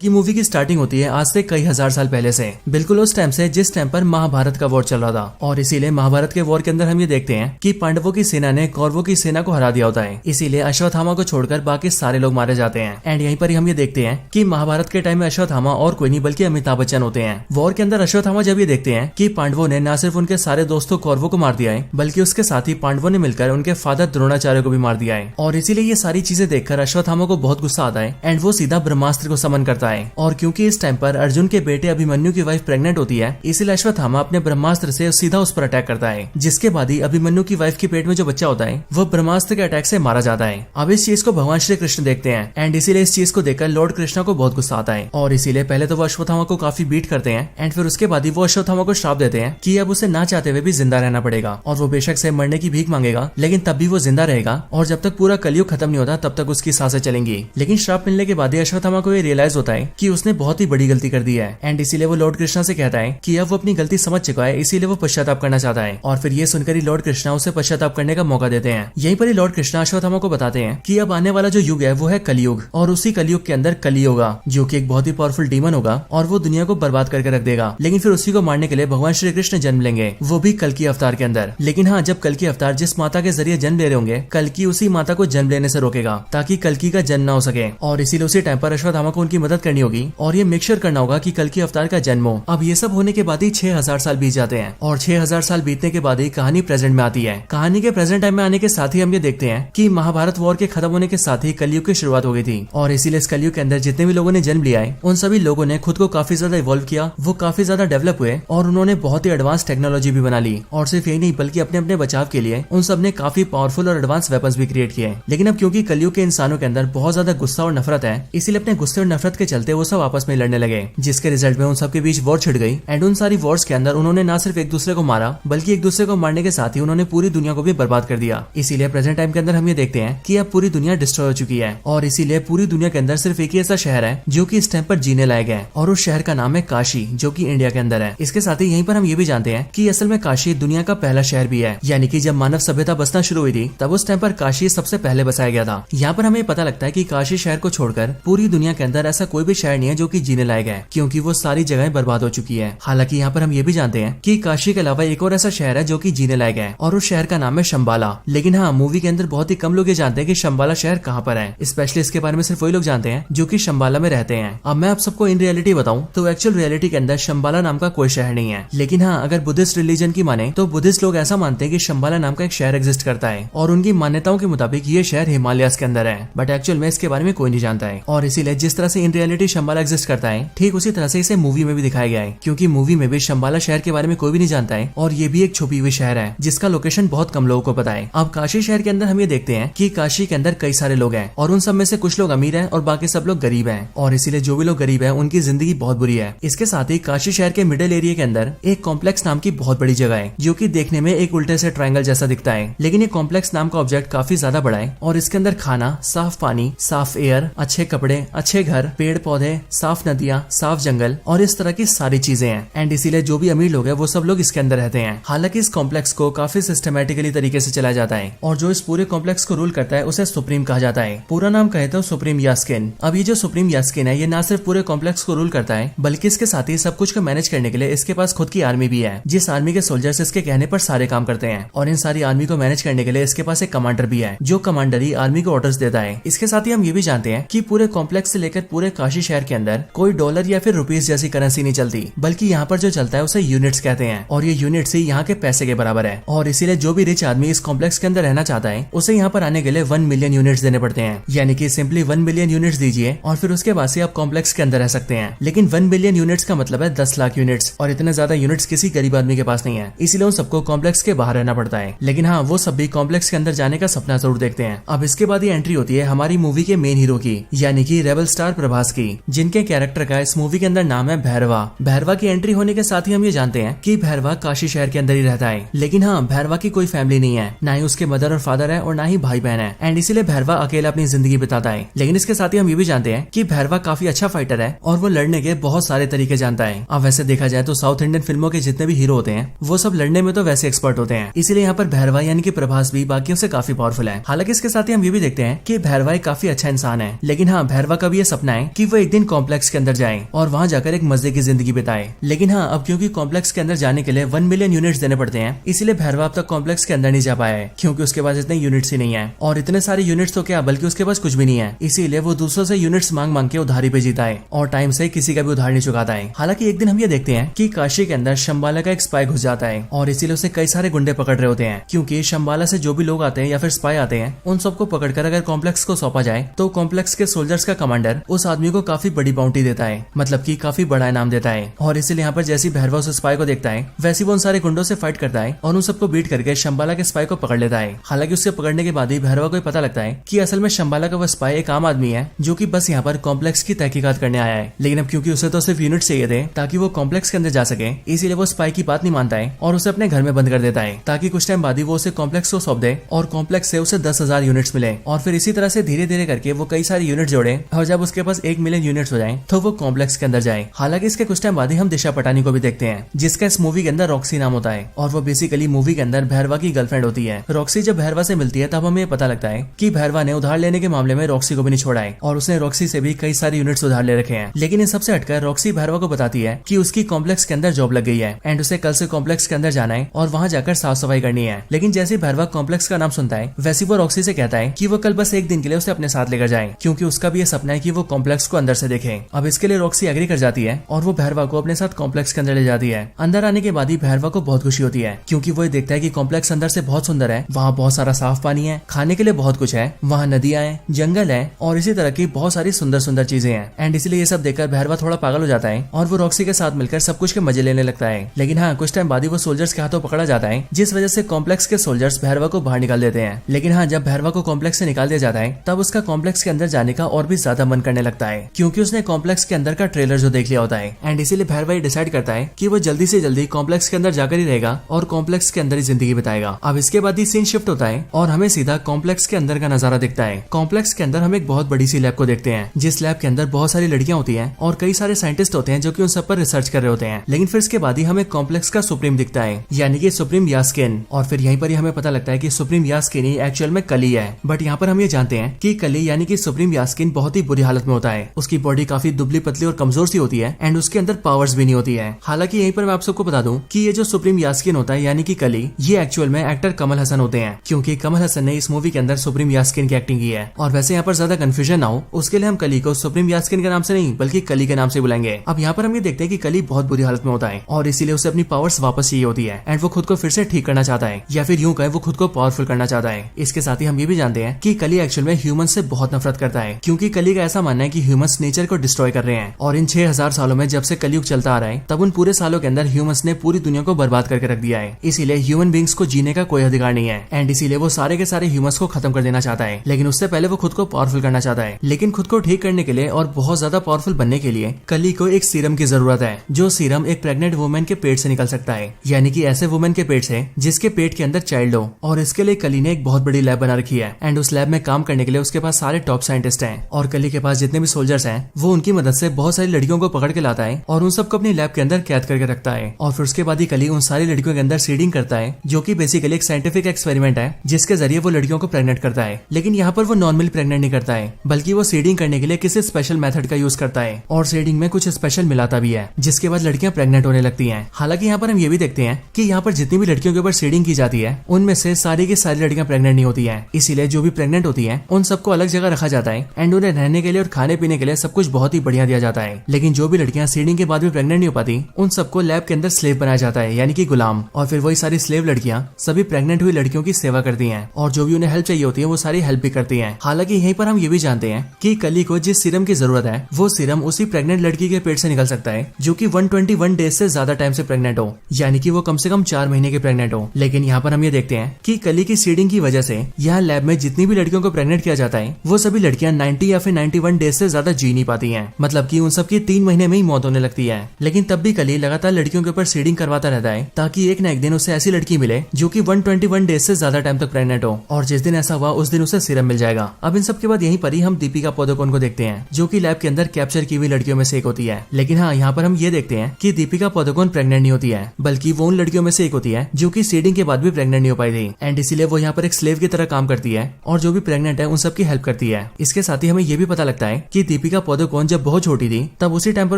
की मूवी की स्टार्टिंग होती है आज से कई हजार साल पहले से, बिल्कुल उस टाइम से जिस टाइम पर महाभारत का वॉर चल रहा था। और इसीलिए महाभारत के वॉर के अंदर हम ये देखते हैं कि पांडवों की सेना ने कौरवों की सेना को हरा दिया होता है। इसीलिए अश्वत्थामा को छोड़कर बाकी सारे लोग मारे जाते हैं। एंड यहीं पर हम ये देखते हैं कि महाभारत के टाइम में अश्वत्थामा और कोई नहीं बल्कि अमिताभ बच्चन होते हैं। वॉर के अंदर अश्वत्थामा जब ये देखते हैं कि पांडवों ने न सिर्फ उनके सारे दोस्तों कौरवों को मार दिया है, बल्कि उसके साथ ही पांडवों ने मिलकर उनके फादर द्रोणाचार्य को भी मार दिया है। और इसीलिए ये सारी चीजें देखकर अश्वत्थामा को बहुत गुस्सा आता है एंड वो सीधा ब्रह्मास्त्र को समन करता है। और क्योंकि इस टाइम पर अर्जुन के बेटे अभिमन्यु की वाइफ प्रेग्नेंट होती है, इसलिए अश्वत्थामा अपने ब्रह्मास्त्र से सीधा उस पर अटैक करता है, जिसके बाद ही अभिमन्यु की वाइफ के पेट में जो बच्चा होता है वो ब्रह्मास्त्र के अटैक से मारा जाता है। अब इस चीज को भगवान श्री कृष्ण देखते हैं एंड इसीलिए इस चीज को देखकर लॉर्ड कृष्णा को बहुत गुस्सा आता है। और इसीलिए पहले तो वो अश्वत्थामा को काफी बीट करते हैं एंड फिर उसके बाद ही वो अश्वत्थामा को श्राप देते हैं कि अब उसे ना चाहते हुए भी जिंदा रहना पड़ेगा और वो बेशक से मरने की भीख मांगेगा, लेकिन तब भी वो जिंदा रहेगा और जब तक पूरा कलयुग खत्म नहीं होता तब तक उसकी सांसें चलेंगी। लेकिन श्राप मिलने के बाद ही अश्वत्थामा को ये रियलाइज होता है कि उसने बहुत ही बड़ी गलती कर दी है एंड इसीलिए वो लॉर्ड कृष्णा से कहता है कि अब वो अपनी गलती समझ चुका है, इसीलिए वो पश्चाताप करना चाहता है। और फिर ये सुनकर ही लॉर्ड कृष्णा उसे पश्चाताप करने का मौका देते हैं। यहीं पर ही लॉर्ड कृष्णा अश्वत्थामा को बताते हैं कि अब आने वाला जो युग है वो है कलयुग, और उसी कलयुग के अंदर कली होगा जो कि एक बहुत ही पावरफुल डीमन होगा और वो दुनिया को बर्बाद करके रख देगा। लेकिन फिर उसी को मारने के लिए भगवान श्री कृष्ण जन्म लेंगे, वो भी कल्कि अवतार के अंदर। लेकिन हाँ, जब कल्कि अवतार जिस माता के जरिए जन्म ले रहे होंगे, कल्कि उसी माता को जन्म लेने से रोकेगा ताकि कल्कि का जन्म ना हो सके। और इसीलिए उसी टाइम पर अश्वत्थामा को उनकी मदद करनी होगी और ये मेक श्योर करना होगा कि कल्कि अवतार का जन्म हो। अब ये सब होने के बाद ही 6000 साल बीत जाते हैं और 6000 साल बीतने के बाद ही कहानी प्रेजेंट में आती है। कहानी के प्रेजेंट टाइम में आने के साथ ही हम ये देखते हैं कि महाभारत वॉर के खत्म होने के साथ ही कलयुग की शुरुआत हो गई थी। और इसीलिए इस कलयुग के अंदर जितने भी लोगों ने जन्म लिया है उन सभी लोगों ने खुद को काफी ज्यादा इवॉल्व किया, वो काफी ज्यादा डेवलप हुए और उन्होंने बहुत ही एडवांस टेक्नोलॉजी भी बना ली। और सिर्फ यही नहीं बल्कि अपने अपने बचाव के लिए उन सब ने काफी पावरफुल और एडवांस वेपन्स भी क्रिएट किए। लेकिन अब क्योंकि कलयुग के इंसानों के अंदर बहुत ज्यादा गुस्सा और नफरत है, इसीलिए अपने गुस्से और नफरत के चलते वो सब आपस में लड़ने लगे, जिसके रिजल्ट में उन सबके बीच वॉर छिड़ गई। एंड उन सारी वॉर्स के अंदर उन्होंने न सिर्फ एक दूसरे को मारा बल्कि एक दूसरे को मारने के साथ ही उन्होंने पूरी दुनिया को भी बर्बाद कर दिया। इसीलिए प्रेजेंट टाइम के अंदर हम ये देखते हैं कि अब पूरी दुनिया डिस्ट्रॉय हो चुकी है और इसीलिए पूरी दुनिया के अंदर सिर्फ एक ही ऐसा शहर है जो कि इस टाइम पर जीने लायक है, और उस शहर का नाम है काशी, जो कि इंडिया के अंदर है। इसके साथ ही यहीं पर हम ये भी जानते हैं कि असल में काशी दुनिया का पहला शहर भी है, यानी कि जब मानव सभ्यता बसना शुरू हुई थी तब उस टाइम पर काशी सबसे पहले बसाया गया था। यहाँ पर हमें पता लगता है कि काशी शहर को छोड़कर पूरी दुनिया के अंदर ऐसा कोई भी शहर नहीं है जो कि जीने लायक है, क्योंकि वो सारी जगह बर्बाद हो चुकी है। हालांकि यहाँ पर हम ये भी जानते हैं कि काशी के अलावा एक और ऐसा शहर है जो कि जीने लायक है और उस शहर का नाम है शंबाला। लेकिन हाँ, मूवी के अंदर बहुत ही कम लोग ये जानते हैं कि शंबाला शहर कहाँ पर है। स्पेशली इसके बारे में सिर्फ वही लोग जानते हैं जो कि शंबाला में रहते हैं। अब मैं आप सबको इन रियलिटी बताऊं तो एक्चुअल रियलिटी के अंदर शंबाला नाम का कोई शहर नहीं है। लेकिन हाँ, अगर बुद्धिस्ट रिलीजन की माने तो बुद्धिस्ट लोग ऐसा मानते हैं कि शंबाला नाम का एक शहर एग्जिस्ट करता है और उनकी मान्यताओं के मुताबिक ये शहर हिमालयास के अंदर है, बट एक्चुअल में इसके बारे में कोई नहीं जानता है। और इसीलिए जिस तरह से इन रियलिटी शंबाला एग्जिस्ट करता है, ठीक उसी तरह से इसे मूवी में भी दिखाया गया है, क्योंकि मूवी में भी शंबाला शहर के बारे में कोई भी नहीं जानता है और ये भी एक छुपी हुई शहर है जिसका लोकेशन बहुत कम लोगों को पता है। अब काशी शहर के अंदर हम ये देखते हैं कि काशी के अंदर कई सारे लोग हैं और उन सब में से कुछ लोग अमीर हैं और बाकी सब लोग गरीब हैं, और इसीलिए जो भी लोग गरीब हैं उनकी जिंदगी बहुत बुरी है। इसके साथ ही काशी शहर के मिडिल एरिया के अंदर एक कॉम्प्लेक्स नाम की बहुत बड़ी जगह है जो कि देखने में एक उल्टे से ट्रायंगल जैसा दिखता है, लेकिन ये कॉम्प्लेक्स नाम का ऑब्जेक्ट काफी ज्यादा बड़ा है और इसके अंदर खाना, साफ पानी, साफ एयर, अच्छे कपड़े, अच्छे घर, पेड़ पौधे, साफ नदियाँ, साफ जंगल और इस तरह की सारी चीजें हैं। एंड इसीलिए जो भी अमीर लोग हैं वो सब लोग इसके अंदर रहते हैं। हालांकि इस कॉम्प्लेक्स को काफी सिस्टमैटिकली तरीके से चलाया जाता है और जो इस पूरे कॉम्प्लेक्स को रूल करता है उसे सुप्रीम कहा जाता है। पूरा नाम कहे तो सुप्रीम यास्किन। अब ये जो सुप्रीम यास्किन है ये ना सिर्फ पूरे कॉम्प्लेक्स को रूल करता है बल्कि इसके साथ ही सब कुछ को मैनेज करने के लिए इसके पास खुद की आर्मी भी है, जिस आर्मी के सोल्जर्स इसके कहने पर सारे काम करते हैं। और इन सारी आर्मी को मैनेज करने के लिए इसके पास एक कमांडर भी है जो कमांडर ही आर्मी को ऑर्डर्स देता है। इसके साथ ही हम ये भी जानते हैं कि पूरे कॉम्प्लेक्स से लेकर पूरे काशी शहर के अंदर कोई डॉलर या फिर रुपीस जैसी करेंसी नहीं चलती, बल्कि यहाँ पर जो चलता है उसे यूनिट्स कहते हैं और ये यूनिट्स ही यहाँ के पैसे के बराबर है। और इसीलिए जो भी रिच आदमी इस कॉम्प्लेक्स के अंदर रहना चाहता है उसे यहाँ पर आने के लिए 1 मिलियन यूनिट्स देने पड़ते हैं, यानी कि सिंपली 1 मिलियन यूनिट्स दीजिए और फिर उसके बाद से आप कॉम्प्लेक्स के अंदर रह सकते हैं। लेकिन 1 मिलियन यूनिट्स का मतलब है 10 लाख यूनिट्स, और इतने ज्यादा यूनिट्स किसी गरीब आदमी के पास नहीं है, इसीलिए उन सबको कॉम्प्लेक्स के बाहर रहना पड़ता है। लेकिन हाँ, वो सब भी कॉम्प्लेक्स के अंदर जाने का सपना जरूर देखते हैं। अब इसके बाद ही एंट्री होती है हमारी मूवी के मेन हीरो की, यानी कि रेबल स्टार प्रभास की, जिनके कैरेक्टर का इस मूवी के अंदर नाम है भैरवा। भैरवा की एंट्री होने के साथ ही हम ये जानते हैं कि भैरवा काशी शहर के अंदर ही रहता है। लेकिन हाँ, भैरवा की कोई फैमिली नहीं है, ना ही उसके मदर और फादर है और ना ही भाई बहन है, एंड इसीलिए भैरवा अकेला अपनी जिंदगी बिताता है। लेकिन इसके साथ ही हम ये भी जानते हैं कि भैरवा काफी अच्छा फाइटर है और वो लड़ने के बहुत सारे तरीके जानता है। अब वैसे देखा जाए तो साउथ इंडियन फिल्मों के जितने भी हीरो होते हैं वो सब लड़ने में तो वैसे एक्सपर्ट होते हैं, इसीलिए यहाँ पर भैरवा यानी कि प्रभास भी बाकियों से काफी पावरफुल है। हालांकि इसके साथ ही हम ये भी देखते हैं कि भैरवा एक काफी अच्छा इंसान है, लेकिन हाँ, भैरवा का भी ये सपना है कि वो एक दिन कॉम्प्लेक्स के अंदर जाए और वहाँ जाकर एक मजे की जिंदगी बिताए। लेकिन हाँ, अब क्योंकि कॉम्प्लेक्स के अंदर जाने के लिए 1 मिलियन यूनिट्स देने पड़ते हैं, इसीलिए भैरवा अब तक कॉम्प्लेक्स के अंदर नहीं जा पाया है, क्योंकि उसके पास इतने यूनिट्स ही नहीं है। और इतने सारे यूनिट्स तो क्या, बल्कि उसके पास कुछ भी नहीं है। इसीलिए वो दूसरों से यूनिट्स मांग मांग के उधारी पे जीता है और टाइम से किसी का भी उधार नहीं चुकाता है। हालांकि एक दिन हम ये देखते हैं कि काशी के अंदर शंबाला का एक स्पाई घुस जाता है और इसीलिए उसे कई सारे गुंडे पकड़ रहे होते हैं, क्योंकि शंबाला से जो भी लोग आते हैं या फिर स्पाई आते हैं, उन सबको पकड़कर अगर कॉम्प्लेक्स को सौंपा जाए तो कॉम्प्लेक्स के सोल्जर्स का कमांडर उस आदमी को काफी बड़ी बाउंटी देता है, मतलब कि काफी बड़ा इनाम देता है। और इसीलिए यहाँ पर जैसी भैरवा उस स्पाई को देखता है, वैसे वो उन सारे गुंडों से फाइट करता है और उन सबको बीट करके शंबाला के स्पाई को पकड़ लेता है। हालांकि उससे पकड़ने के बाद ही भैरवा को पता लगता है कि असल में शंबाला का वो स्पाई एक आम आदमी है जो कि बस यहाँ पर कॉम्प्लेक्स की तहकीकात करने आया है। लेकिन अब क्योंकि उसे तो सिर्फ यूनिट चाहिए थे ताकि वो कॉम्प्लेक्स के अंदर जा सके, इसीलिए वो स्पाई की बात नहीं मानता है और उसे अपने घर में बंद कर देता है, ताकि कुछ टाइम बाद ही वो उसे कॉम्प्लेक्स को सौंप दे और कॉम्प्लेक्स से उसे 10,000 यूनिट्स मिले। और फिर इसी तरह से धीरे धीरे करके वो कई सारे यूनिट जोड़े और जब उसके पास 1 मिलियन यूनिट्स हो जाए तो वो कॉम्प्लेक्स के अंदर जाए। हालांकि इसके कुछ टाइम बाद ही हम दिशा पटानी को भी देखते हैं, जिसका इस मूवी के अंदर रॉक्सी नाम होता है और वो बेसिकली मूवी के अंदर भैरवा की गर्लफ्रेंड होती है। रॉक्सी जब भैरवा से मिलती है तब हमें पता लगता है कि भैरवा ने उधार लेने के मामले में रॉक्सी को भी नहीं छोड़ा है और उसने रॉक्सी से भी कई सारे यूनिट्स उधार ले रखे हैं। लेकिन इन सबसे हटकर रॉक्सी भैरवा को बताती है कि उसकी कॉम्प्लेक्स के अंदर जॉब लग गई है एंड उसे कल से कॉम्प्लेक्स के अंदर जाना है और वहाँ जाकर साफ सफाई करनी है। लेकिन जैसे भैरवा कॉम्प्लेक्स का नाम सुनता है, वैसे वो रॉक्सी से कहता है कि वो कल बस एक दिन के लिए उसे अपने साथ लेकर जाए, क्योंकि उसका भी ये सपना है कि वो कॉम्प्लेक्स को अंदर से देखे। अब इसके लिए रॉक्सी एग्री कर जाती है और वो भैरवा को अपने साथ कॉम्प्लेक्स के अंदर ले जाती है। अंदर आने के बाद ही भैरवा को बहुत खुशी होती है, क्योंकि वो देखता है कि कॉम्प्लेक्स अंदर से बहुत सुंदर है, वहाँ बहुत सारा साफ पानी है, खाने के लिए बहुत कुछ है, वहाँ नदियां हैं, जंगल है और इसी तरह की बहुत सारी सुंदर सुंदर चीजें हैं। एंड इसलिए ये सब देखकर भैरवा थोड़ा पागल हो जाता है और वो रॉक्सी के साथ मिलकर सब कुछ के मजे लेने लगता है। लेकिन हाँ, कुछ टाइम बाद ही वो सोल्जर्स के हाथों पकड़ा जाता है, जिस वजह से कॉम्प्लेक्स के सोल्जर्स भैरवा को बाहर निकाल देते हैं। लेकिन हाँ, जब भैरवा को कॉम्प्लेक्स से निकाल दिया जाता है तब उसका कॉम्प्लेक्स के अंदर जाने का और भी ज्यादा मन करने लगता है, क्योंकि उसने कॉम्प्लेक्स के अंदर का ट्रेलर जो देख लिया होता है। एंड इसीलिए भैरवा ये डिसाइड करता है कि वो जल्दी से जल्दी कॉम्प्लेक्स के अंदर जाकर ही रहेगा और कॉम्प्लेक्स के अंदर ही जिंदगी बिताएगा। अब इसके बाद ही सीन शिफ्ट होता है और हमें सीधा कॉम्प्लेक्स के अंदर का नजारा दिखता है। कॉम्प्लेक्स के अंदर हम एक बहुत बड़ी सी लैब को देखते हैं, जिस लैब के अंदर बहुत सारी लड़कियां होती हैं और कई सारे साइंटिस्ट होते हैं जो कि उन सब पर रिसर्च कर रहे होते हैं। लेकिन फिर इसके बाद ही हमें कॉम्प्लेक्स का सुप्रीम दिखता है, यानी कि सुप्रीम यास्किन। और फिर यहीं पर ही हमें पता लगता है कि सुप्रीम यास्किन ही एक्चुअल में कली है। बट यहाँ पर हम ये जानते हैं कि कली यानी कि सुप्रीम यास्किन बहुत ही बुरी हालत में होता है। उसकी बॉडी काफी दुबली पतली और कमजोर सी होती है एंड उसके अंदर पावर्स भी नहीं होती है। हालांकि यहीं पर मैं आप सबको बता दूं कि ये जो सुप्रीम यास्किन होता है यानी कि कली, ये एक्चुअल में एक्टर कमल हसन होते हैं, क्योंकि कमल हसन ने इस मूवी के अंदर सुप्रीम यास्किन की एक्टिंग की है। और वैसे यहाँ पर ज्यादा कंफ्यूजन ना हो उसके लिए हम कली को सुप्रीम यास्किन के नाम से नहीं बल्कि कली के नाम से बुलाएंगे। अब यहाँ पर हम ये देखते हैं कि कली बहुत बुरी हालत में होता है और इसीलिए उसे अपनी पावर्स वापस चाहिए होती है एंड वो खुद को फिर से ठीक करना चाहता है, या फिर यूं कहे वो खुद को पावरफुल करना चाहता है। इसके साथ ही हम ये भी जानते हैं कि कली एक्चुअल में ह्यूमंस से बहुत नफरत करता है, क्योंकि कली का ऐसा मानना है कि ह्यूमंस नेचर को डिस्ट्रॉय कर रहे हैं और इन 6000 सालों में जब से कलयुग चलता आ रहा है तब उन पूरे सालों के अंदर ह्यूमंस ने पूरी दुनिया को बर्बाद करके रख दिया है। इसीलिए ह्यूमन बींग्स को जीने का कोई अधिकार नहीं है एंड इसीलिए वो सारे के सारे ह्यूमंस को खत्म कर देना चाहता है। लेकिन उससे पहले वो खुद को पावरफुल करना चाहता है। लेकिन खुद को ठीक करने के लिए और बहुत ज्यादा पावरफुल बनने के लिए कली को एक सीरम की जरूरत है, जो सीरम एक प्रेग्नेंट वुमेन के पेट से निकल सकता है, यानी कि ऐसे वुमेन के पेट से जिसके पेट के अंदर चाइल्ड हो। और इसके लिए कली ने एक बहुत बड़ी लैब बना रखी है एंड उस लैब में काम करने के लिए उसके पास सारे टॉप साइंटिस्ट हैं और कली के पास जितने भी सोल्जर्स हैं वो उनकी मदद से बहुत सारी लड़कियों को पकड़ के लाता है और उन सबको अपनी लैब के अंदर कैद करके रखता है। और फिर उसके बाद ही कली उन सारी लड़कियों के अंदर सीडिंग करता है, जो कि बेसिकली एक साइंटिफिक एक्सपेरिमेंट है जिसके जरिए वो लड़कियों को प्रेग्नेंट करता है। लेकिन यहाँ पर वो नॉर्मली प्रेग्नेंट नहीं करता है, बल्कि वो सीडिंग करने के लिए किसी स्पेशल मेथड का यूज करता है और सीडिंग में कुछ स्पेशल मिलाता भी है, जिसके बाद लड़कियां प्रेग्नेंट होने लगती हैं। हालांकि यहाँ पर हम ये भी देखते हैं कि यहाँ पर जितनी भी लड़कियों के ऊपर सीडिंग की जाती है उनमें से सारी की सारी लड़कियां प्रेग्नेंट नहीं होती हैं। इसीलिए जो भी प्रेग्नेंट होती हैं उन सबको अलग जगह रखा जाता है एंड उन्हें रहने के लिए और खाने पीने के लिए सब कुछ बहुत ही बढ़िया दिया जाता है। लेकिन जो भी लड़कियां सीडिंग के बाद भी प्रेग्नेंट नहीं हो पाती उन सबको लैब के अंदर स्लेव बनाया जाता है, यानी कि गुलाम। और फिर वही सारी स्लेव लड़कियां सभी प्रेग्नेंट हुई लड़कियों की सेवा करती हैं और जो भी उन्हें हेल्प चाहिए होती है वो सारी हेल्प भी करती हैं। हालांकि यहीं पर हम ये भी जानते हैं कि कली को जिस सीरम की जरूरत है वो सीरम उसी प्रेग्नेंट लड़की के पेट से निकल सकता है जो कि 121 डेज से ज्यादा टाइम से प्रेग्नेंट हो, यानी कि वो कम से कम 4 महीने के प्रेग्नेंट हो। लेकिन यहाँ पर हम ये देखते हैं कि कली की सीडिंग की वजह से यहाँ लैब में जितनी भी लड़कियों को प्रेग्नेंट किया जाता है वो सभी लड़कियां 90 या फिर 91 डेज से ज्यादा जी नहीं पाती हैं, मतलब कि उन सबकी 3 महीने में ही मौत होने लगती है। लेकिन तब भी कली लगातार लड़कियों के ऊपर सीडिंग करवाता रहता है ताकि एक न एक दिन उसे ऐसी लड़की मिले जो कि 121 डेज से ज्यादा टाइम तक प्रेग्नेंट हो, और जिस दिन ऐसा हुआ उस दिन उसे सीरम मिल जाएगा। अब इन सब के बाद यहीं पर ही हम दीपिका पादुकोण को देखते हैं जो कि लैब के अंदर कैप्चर की हुई लड़कियों में से एक होती है। लेकिन हाँ, यहाँ पर हम ये देखते हैं कि दीपिका पादुकोण प्रेग्नेंट नहीं होती है, बल्कि वो उन लड़कियों में से एक होती है जो कि सीडिंग के बाद भी प्रेग्नेंट नहीं हो पाई थी एंड इसीलिए वो यहाँ पर एक स्लेव की तरह काम करती है और जो भी प्रेग्नेंट है उन सबकी हेल्प करती है। इसके साथ ही हमें ये भी पता लगता है कि दीपिका पादुकोण जब बहुत छोटी थी तब उसी टाइम पर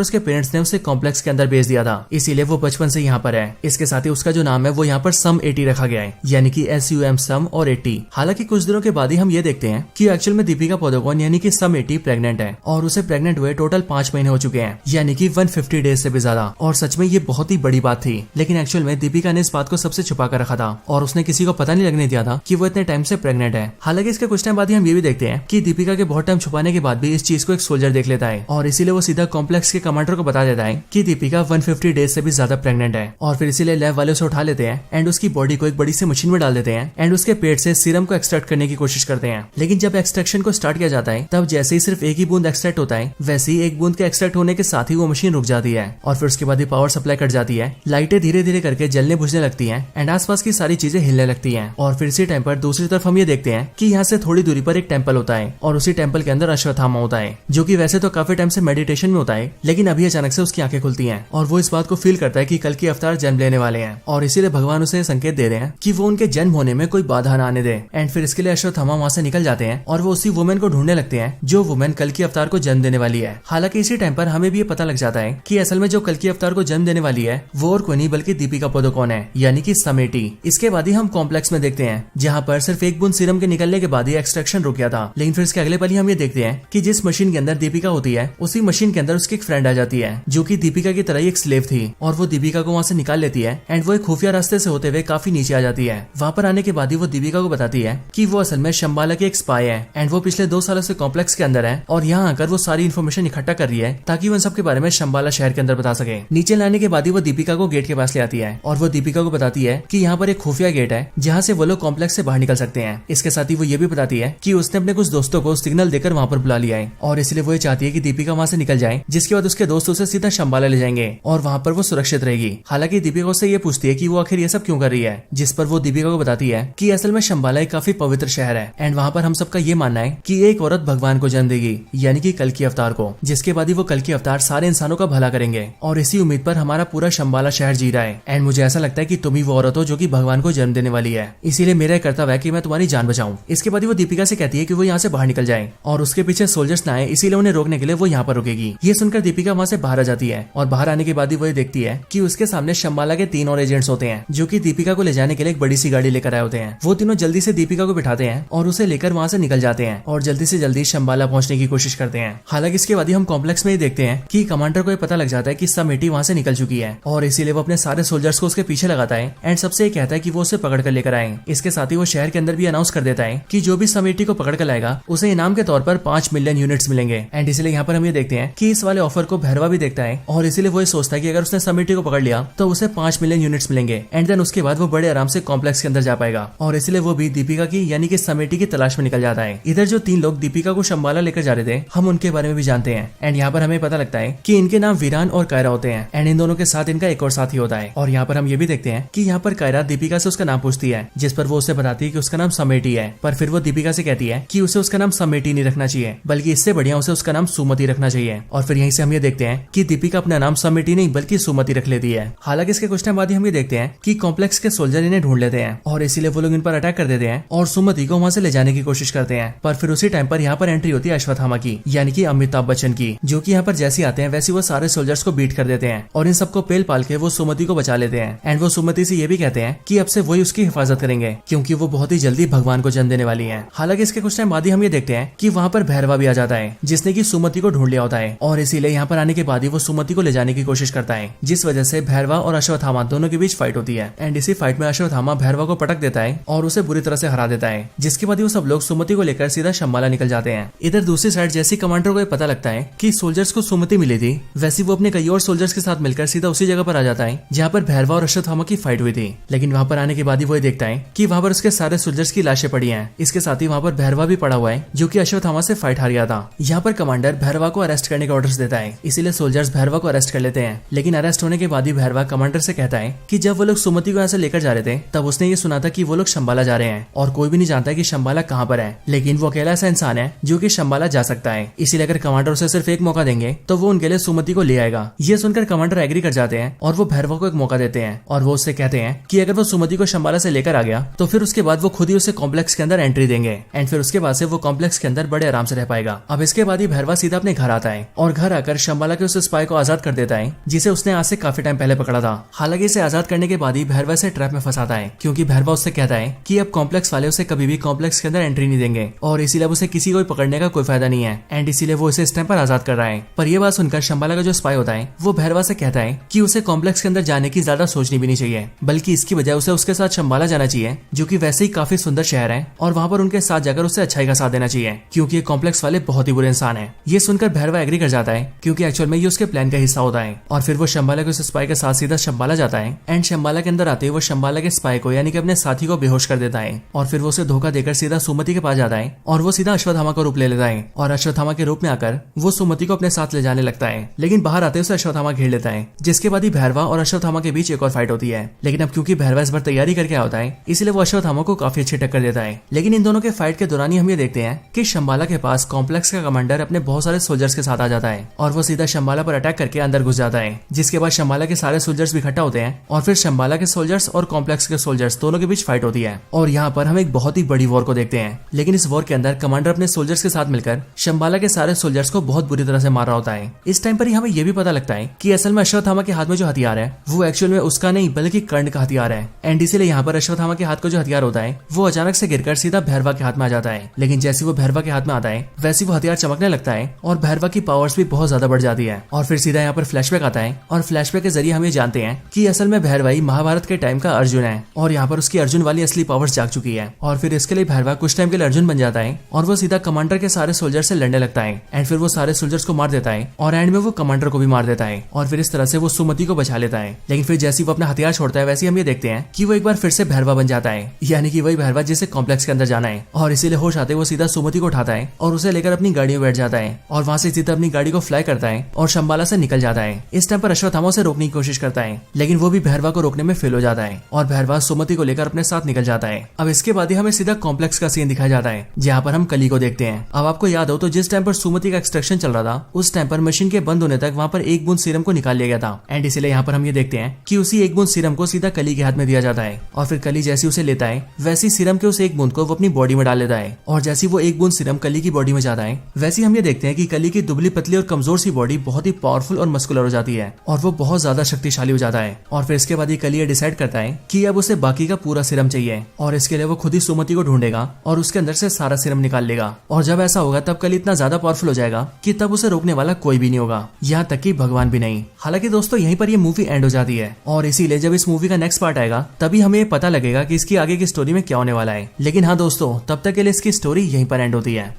उसके पेरेंट्स ने उसे कॉम्प्लेक्स के अंदर भेज दिया था, इसीलिए वो बचपन से यहाँ पर है। इसके साथ ही उसका जो नाम है वो यहाँ पर सम 80 रखा गया है, यानी कि SUM सम और 80। हालांकि कुछ दिनों के बाद ही हम ये देखते हैं कि एक्चुअल में दीपिका पादुकोण यानी कि सम 80 प्रेग्नेंट है और उसे प्रेग्नेंट हुए टोटल 5 महीने हो चुके हैं, यानी कि 150 डेज से भी ज्यादा। और सच में ये बहुत ही बड़ी बात थी, लेकिन एक्चुअल में दीपिका ने इस बात को सबसे छुपा कर रखा था और उसने किसी को पता नहीं लगने दिया था कि वो इतने टाइम से प्रेग्नेंट है। हालांकि इसके कुछ टाइम बाद ही हम ये भी देखते हैं कि दीपिका के बहुत टाइम छुपाने के बाद भी इस चीज को एक सोल्जर देख लेता है और इसीलिए वो सीधा कॉम्प्लेक्स के कमांडर को बता देता है कि दीपिका 150 डेज से भी ज्यादा प्रेग्नेंट है। और फिर इसीलिए लैब वाले उसे उठा लेते हैं एंड उसकी बॉडी को एक बड़ी सी मशीन में डाल देते हैं एंड उसके पेट से सीरम को एक्सट्रैक्ट करने की कोशिश करते हैं। लेकिन जब एक्सट्रैक्शन को स्टार्ट किया जाता है तब जैसे ही सिर्फ एक ही बूंद एक्सट्रैक्ट होता है, वैसे ही एक बूंद के एक्सट्रैक्ट होने के साथ ही वो मशीन रुक जाती है और फिर उसके बाद ही पावर सप्लाई कट जाती है, लाइटें धीरे धीरे करके जलने बुझने लगती हैं एंड आसपास की सारी चीजें हिलने लगती हैं। और फिर इसी टाइम पर दूसरी तरफ हम ये देखते हैं कि यहाँ से थोड़ी दूरी पर एक टेम्पल होता है और उसी टेम्पल के अंदर अश्वत्थामा होता है, जो कि वैसे तो काफी टाइम से मेडिटेशन में होता है, लेकिन अभी अचानक से उसकी आंखें खुलती हैं और वो इस बात को फील करता है कि कल की अवतार जन्म लेने वाले हैं और इसीलिए भगवान उसे संकेत दे रहे हैं कि वो उनके जन्म होने में कोई बाधा ना आने दे। एंड फिर इसके लिए अश्वत्थामा वहाँ से निकल जाते हैं और वो उसी वुमेन को ढूंढने लगते हैं जो वुमेन कल की अवतार को जन्म देने वाली है। हालांकि इसी टाइम पर हमें भी ये पता लग जाता है कि असल में जो कल की अवतार को जन्म देने वाली है वो और कोई नहीं बल्कि दीपिका पादुकोण है, यानी कि सम 80। इसके बाद ही हम कॉम्प्लेक्स में देखते हैं जहाँ पर सिर्फ एक बूंद सीरम के निकलने के बाद ही एक्सट्रैक्शन रुक गया था। लेकिन फिर इसके अगले पल ही हम ये देखते हैं कि जिस मशीन के अंदर दीपिका होती है उसी मशीन के अंदर उसकी एक फ्रेंड आ जाती है जो कि दीपिका की तरह ही एक स्लेव थी और वो दीपिका को वहाँ से निकाल लेती है एंड वो एक खुफिया रास्ते से होते हुए काफी नीचे आ जाती है। वहाँ पर आने के बाद ही वो दीपिका को बताती है कि वो असल में शंबाला की एक स्पाई है एंड वो पिछले 2 सालों से कॉम्प्लेक्स के अंदर है और यहाँ आकर वो सारी इन्फॉर्मेशन इकट्ठा कर रही है ताकि वो इन सब के बारे में शंबाला शहर के अंदर बता सके। नीचे लाने के बाद ही वो दीपिका को गेट के पास ले आती है और वो दीपिका को बताती है कि यहाँ पर एक खुफिया गेट है जहाँ से वो लोग कॉम्प्लेक्स से बाहर निकल सकते हैं। इसके साथ ही वो ये भी बताती है कि उसने अपने कुछ दोस्तों को सिग्नल देकर वहाँ पर बुला लिया है और इसलिए वो ये चाहती है कि दीपिका वहाँ से निकल जाए, जिसके बाद उसके दोस्त उसे सीधा शंबाला ले जाएंगे और वहाँ पर वो सुरक्षित रहेगी। हालांकि दीपिका उससे ये पूछती है कि वो आखिर ये सब क्यों कर रही है, जिस पर वो दीपिका को बताती है कि असल में शंबाला एक काफी पवित्र शहर है एंड वहाँ पर हम सबका ये मानना है कि एक औरत भगवान को जन्म देगी, यानी कि कल की अवतार को, जिसके बाद ही वो कल की अवतार सारे इंसानों का भला करेंगे और इसी उम्मीद पर हमारा पूरा शंबाला शहर जी रहा है। एंड मुझे ऐसा लगता है कि तुम ही वो औरत हो जो कि भगवान को जन्म देने वाली है, इसीलिए मेरा कर्तव्य है कि मैं तुम्हारी जान बचाऊं। इसके बाद ही वो दीपिका से कहती है कि वो यहाँ से बाहर निकल जाए और उसके पीछे सोल्जर्स ना आए, इसीलिए उन्हें रोकने के लिए वो यहाँ पर रुकेगी। ये सुनकर दीपिका वहाँ से बाहर आ जाती है और बाहर आने के बाद ही वो देखती है कि उसके सामने शंबाला के 3 और एजेंट्स होते हैं जो कि दीपिका को ले जाने के लिए एक बड़ी सी गाड़ी लेकर आए होते हैं। वो तीनों जल्दी से दीपिका को बिठाते हैं और उसे लेकर वहाँ से निकल जाते हैं और जल्दी से जल्दी शंबाला पहुंचने की कोशिश करते हैं। हालांकि इसके बाद ही हम कॉम्प्लेक्स में ही देखते हैं कि कमांडर को ये पता लग जाता है कि सम 80 वहाँ से निकल चुकी है और इसीलिए वो अपने सारे सोल्जर्स को उसके पीछे लगाता है एंड सबसे ये कहता है कि वो उसे पकड़ कर लेकर आए। इसके साथ ही वो शहर के अंदर भी अनाउंस कर देता है कि जो भी सम 80 को पकड़ कर लाएगा उसे इनाम के तौर पर 5 मिलियन यूनिट्स मिलेंगे। एंड इसलिए यहाँ पर हम ये देखते हैं कि इस वाले ऑफर को भैरवा भी देखता है और इसीलिए वो ये सोचता है कि अगर उसने सम 80 को पकड़ लिया तो उसे 5 मिलियन यूनिट्स मिलेंगे एंड देन उसके बाद वो बड़े आराम से कॉम्प्लेक्स के अंदर जा पाएगा और इसलिए वो भी दीपिका की यानी कि सम 80 की तलाश में निकल जाता है। इधर जो 3 लोग दीपिका को शंबाला लेकर जा रहे थे हम उनके बारे में भी जानते हैं एंड यहाँ पर हमें पता लगता है कि इनके नाम वीरान और कायरा होते हैं एंड इन दोनों के साथ इनका एक और साथी होता है। और यहाँ पर हम ये भी देखते हैं कि यहाँ पर कायरा दीपिका से उसका नाम पूछती है, जिस पर वो उसे बताती है कि उसका नाम सम 80 है, पर फिर वो दीपिका से कहती है कि उसे उसका नाम सम 80 नहीं रखना चाहिए बल्कि इससे बढ़िया उसे उसका नाम सुमति रखना चाहिए। और फिर यहीं से हम ये देखते हैं कि दीपिका अपना नाम सम 80 नहीं बल्कि सुमति रख लेती है। हालांकि इसके कुछ टाइम बाद ही हम ये देखते हैं कि कॉम्प्लेक्स के सोल्जर इन्हें ढूंढ लेते हैं और इसीलिए वो लोग इन पर अटैक कर देते हैं और सुमति को वहाँ से ले जाने की कोशिश करते हैं। पर फिर उसी टाइम पर यहाँ पर एंट्री होती है अश्वत्थामा की, यानी कि अमिताभ बच्चन की, जो कि यहाँ पर जैसे आते हैं वैसे वो सारे सोल्जर्स को बीट कर देते हैं और इन सबको पेल पाल के वो सुमति को बचा लेते हैं। एंड वो सुमति से ये भी कहते हैं कि अब से वही उसकी हिफाजत करेंगे क्योंकि वो बहुत ही जल्दी भगवान को जन्म देने वाली है। हालांकि इसके कुछ टाइम बाद ही हम ये देखते हैं कि वहाँ पर भैरवा भी आ जाता है जिसने की सुमति को ढूंढ लिया होता है और इसीलिए यहाँ पर आने के बाद ही वो सुमति को ले जाने की कोशिश करता है, जिस वजह से भैरवा और अश्वत्थामा दोनों के बीच फाइट होती है। एंड इसी फाइट में अश्वत्थामा भैरवा को पटक देता है और उसे बुरी तरह से हरा देता है, जिसके बाद वो सब लोग सुमति को लेकर सीधा शंबाला निकल जाते हैं। इधर दूसरी साइड जैसी कमांडर को पता लगता है कि सोल्जर्स को सुमति मिली थी, वैसे वो अपने कई और सोल्जर्स के साथ मिलकर सीधा उसी जगह पर आ जाता है जहाँ पर भैरवा और अश्वत्थामा की फाइट हुई थी। लेकिन वहाँ पर आने के बाद ही वो देखता है कि वहाँ पर उसके सारे सोल्जर्स की लाशें पड़ी हैं। इसके साथ ही वहाँ पर भैरवा भी पड़ा हुआ है जो कि अश्वत्थामा से फाइट हार गया था। यहाँ पर कमांडर भैरवा को अरेस्ट करने का ऑर्डर्स देता है, इसीलिए सोल्जर्स भैरवा को अरेस्ट कर लेते हैं। लेकिन अरेस्ट होने के बाद ही भैरवा कमांडर से कहता है कि जब वो लोग सुमति को यहाँ से लेकर जा रहे थे तब उसने ये सुना था कि वो लोग शंबाला जा रहे हैं और कोई भी नहीं जानता कि शंबाला कहाँ पर है, लेकिन वो अकेला ऐसा इंसान है जो कि शंबाला जा सकता है। इसीलिए अगर कमांडर उसे सिर्फ एक मौका देंगे तो वो उनके लिए सुमति को ले आएगा। ये सुनकर कमांडर एग्री कर जाते हैं और वो भैरवा को एक मौका देते हैं और वो उससे कहते हैं कि अगर वो सुमति को शंबाला से लेकर आ गया तो फिर उसके बाद वो खुद ही उसे कॉम्प्लेक्स के अंदर एंट्री देंगे एंड फिर उसके बाद से वो कॉम्प्लेक्स के अंदर बड़े आराम से रह पाएगा। अब इसके बाद ही भैरवा सीधा अपने घर आता है और घर आकर शंबाला के उस स्पाई को आजाद कर देता है जिसे उसने आज से काफी टाइम पहले पकड़ा था। हालांकि इसे आजाद करने के बाद ही भैरवा से ट्रैप में फंसाता है क्योंकि भैरवा उससे कहता है कि अब कॉम्प्लेक्स वाले उसे कभी भी कॉम्प्लेक्स के अंदर एंट्री नहीं देंगे और इसीलिए उसे किसी को पकड़ने का कोई फायदा नहीं है एंड इसीलिए वो इसे इस टाइम पर आजाद कर रहा है। पर यह बात सुनकर शंबाला का जो स्पाई होता है वो भैरवा से कहता है कि उसे कॉम्प्लेक्स के अंदर जाने की ज्यादा सोचनी भी नहीं चाहिए, बल्कि इसकी बजाय उसे उसके साथ शंबाला जाना चाहिए जो कि वैसे ही काफी सुंदर शहर है और वहाँ पर उनके साथ जाकर उसे अच्छाई का साथ देना चाहिए क्योंकि ये कॉम्प्लेक्स वाले बहुत ही बुरे इंसान है। ये सुनकर भैरवा एग्री कर जाता है क्योंकि एक्चुअल में ये उसके प्लान का हिस्सा होता है और फिर वो शंबाला के उस स्पाई के साथ सीधा शंबाला जाता है एंड शंबाला के अंदर आते ही वो शंबाला के स्पाई को यानी कि अपने साथी को बेहोश कर देता है और फिर वो उसे धोखा देकर सीधा सुमति के पास जाता है और वो सीधा अश्वत्थामा का रूप ले लेता है और अश्वत्थामा के रूप में आकर वो सुमति को अपने साथ ले जाने लगता है। लेकिन बाहर आते उसे अश्वत्थामा घेर लेता है जिसके बाद ही भैरवा और अश्वत्थामा के बीच एक और फाइट होती है। लेकिन अब क्योंकि भैरवा इस बार तैयारी करके आया होता है इसलिए वो अश्वत्थामा को काफी अच्छी टक्कर देता है। लेकिन इन दोनों के फाइट के दौरान ही हम ये देखते हैं कि शंबाला के पास कॉम्प्लेक्स का कमांडर अपने बहुत सारे सोल्जर्स के साथ आ जाता है और वो सीधा शंबाला पर अटैक करके अंदर घुस जाता है। जिसके बाद शंबाला के सारे सोल्जर्स भी इकट्ठा होते हैं और फिर शंबाला के सोल्जर्स और कॉम्प्लेक्स के सोल्जर्स दोनों के बीच फाइट होती है और यहाँ पर हम एक बहुत ही बड़ी वॉर को देखते हैं। लेकिन इस वॉर के अंदर कमांडर अपने सोल्जर्स के साथ मिलकर शंबाला के सारे सोल्जर्स को बहुत बुरी तरह से मार रहा होता है। इस टाइम पर ही हमें यह भी पता लगता है कि असल में अश्वत्थामा के हाथ में जो हथियार है वो एक्चुअल में उसका नहीं बल्कि कर्ण का हथियार है एंड इसीलिए यहाँ पर अश्वत्थामा के हाथ का जो हथियार होता है वो अचानक से गिरकर सीधा भैरवा के हाथ में आ जाता है। लेकिन जैसे वो भैरवा के हाथ में आता है वैसे वो हथियार चमकने लगता है और भैरवा की पावर्स भी बहुत ज्यादा बढ़ जाती है और फिर सीधा यहाँ पर फ्लैशबैक आता है और फ्लैशबैक के जरिए हम ये जानते हैं कि असल में भैरवा ही महाभारत के टाइम का अर्जुन है और यहाँ पर उसकी अर्जुन वाली असली पावर्स जाग चुकी है और फिर इसके लिए भैरवा कुछ टाइम के लिए अर्जुन बन जाता है और वो सीधा कमांडर के सारे सोल्जर से लड़ने लगता है एंड फिर वो सारे सोल्जर्स को मार देता है और एंड में वो कमांडर को भी मार देता है और फिर इस तरह से वो सुमति को बचा लेता है। लेकिन फिर जैसे वो अपना हथियार छोड़ता है वैसे हम ये देखते हैं कि वो एक बार फिर से भैरवा बन जाता है यानी कि वही भैरवा जिसे कॉम्प्लेक्स के अंदर जाना है और इसीलिए होश आते वो सीधा सुमति को उठाता है और उसे लेकर अपनी गाड़ी में बैठ जाता है और वहां से सीधा अपनी गाड़ी को फ्लाई करता है और शंबाला से निकल जाता है। इस टाइम पर अश्वत्थामा से रोकने की कोशिश करता है लेकिन वो भी भैरवा को रोकने में फेल हो जाता है और भैरवा सुमति को लेकर अपने साथ निकल जाता है। अब इसके बाद ही हमें सीधा कॉम्प्लेक्स का सीन दिखाया जाता है जहाँ पर हम कली को देखते हैं। अब आपको याद हो तो जिस टाइम पर सुमति का एक्सट्रैक्शन चल रहा था उस टाइम पर मशीन के बंद होने तक वहाँ पर एक बूंद सीरम को निकाल लिया गया था एंड इसलिए यहाँ पर हम ये देखते हैं कि उसी एक बूंद सीरम को सीधा कली के हाथ में दिया जाता है और फिर कली जैसी उसे लेता है वैसी सीरम के उस एक बूंद को वो अपनी बॉडी में डाल लेता है और जैसी वो एक बूंद सीरम कली की बॉडी में जाता है वैसे हम ये देखते हैं कि कली की दुबली पतली और कमजोर सी बॉडी बहुत ही पावरफुल और मस्कुलर हो जाती है और वो बहुत ज्यादा शक्तिशाली हो जाता है। और फिर इसके बाद ये कली डिसाइड करता है कि अब उसे बाकी का पूरा सीरम चाहिए और इसके लिए वो खुद ही सुमति को ढूंढेगा और उसके अंदर से सारा सीरम निकाल लेगा और जब ऐसा होगा तब कली इतना ज्यादा पावरफुल हो जाएगा कि तब उसे रोकने वाला कोई भी नहीं होगा, यहाँ तक कि भगवान भी नहीं। हालांकि दोस्तों यहीं पर ये मूवी एंड हो जाती है और इसीलिए जब इस मूवी का नेक्स्ट पार्ट आएगा तभी हमें पता लगेगा कि इसकी आगे की स्टोरी में क्या होने वाला है। लेकिन हाँ दोस्तों तब तक के लिए इसकी स्टोरी यहीं पर एंड होती है।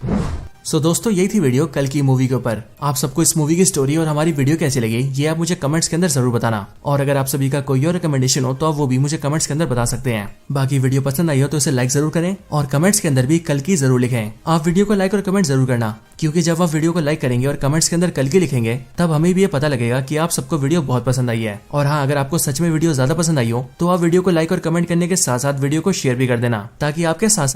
सो दोस्तों यही थी वीडियो कल की मूवी के ऊपर। आप सबको इस मूवी की स्टोरी और हमारी वीडियो कैसी लगी ये आप मुझे कमेंट्स के अंदर जरूर बताना और अगर आप सभी का कोई और रिकमेंडेशन हो तो आप वो भी मुझे कमेंट्स के अंदर बता सकते हैं। बाकी वीडियो पसंद आई हो तो इसे लाइक जरूर करें और कमेंट्स के अंदर भी कल की जरूर लिखें। आप वीडियो को लाइक और कमेंट जरूर करना क्योंकि जब आप वीडियो को लाइक करेंगे और कमेंट्स के अंदर कल की लिखेंगे तब हमें भी ये पता लगेगा कि आप सबको वीडियो बहुत पसंद आई है। और हाँ अगर आपको सच में वीडियो ज्यादा पसंद आई हो तो आप वीडियो को लाइक और कमेंट करने के साथ साथ वीडियो को शेयर भी कर देना ताकि आपके साथ